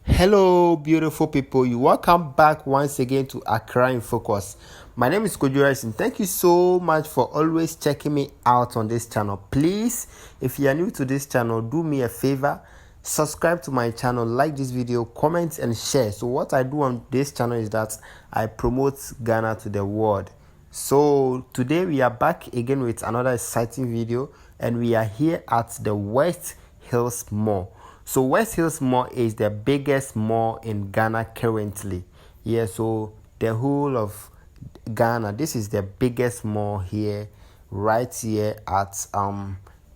Hello, beautiful people. You welcome back once again to Accra in Focus. My name is Kojurais, and thank you so much for always checking me out on this channel. Please, if you are new to this channel, do me a favor, subscribe to my channel, like this video, comment and share. So what I do on this channel is that I promote Ghana to the world. So today we are back again with another exciting video, and we are here at the West Hills Mall. So West Hills Mall is the biggest mall in Ghana currently. Yeah, so the whole of Ghana, this is the biggest mall here, right here at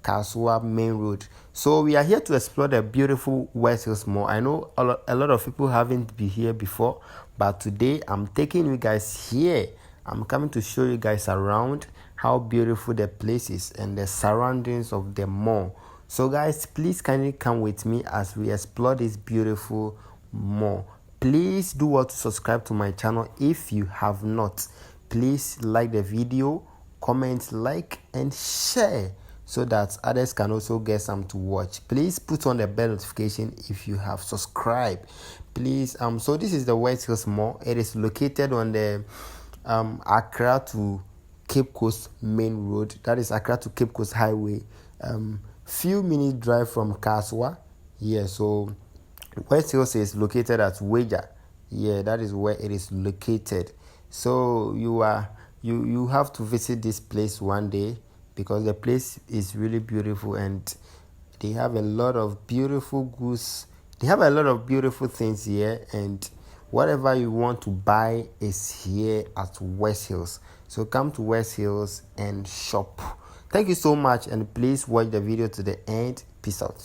Kasua Main Road. So we are here to explore the beautiful West Hills Mall. I know a lot of people haven't been here before, but today I'm taking you guys here. I'm coming to show you guys around how beautiful the place is and the surroundings of the mall. So guys, please kindly come with me as we explore this beautiful mall. Please do what to subscribe to my channel if you have not. Please like the video, comment, like and share so that others can also get some to watch. Please put on the bell notification if you have subscribed. Please, so this is the West Hills Mall. It is located on the Accra to Cape Coast Main Road. That is Accra to Cape Coast Highway. Few minutes drive from Kaswa. Yeah, so West Hills is located at Wager. Yeah, that is where it is located. So you have to visit this place one day because the place is really beautiful and they have a lot of beautiful goods. They have a lot of beautiful things here, and whatever you want to buy is here at West Hills. So come to West Hills and shop. Thank you so much, and please watch the video to the end. Peace out.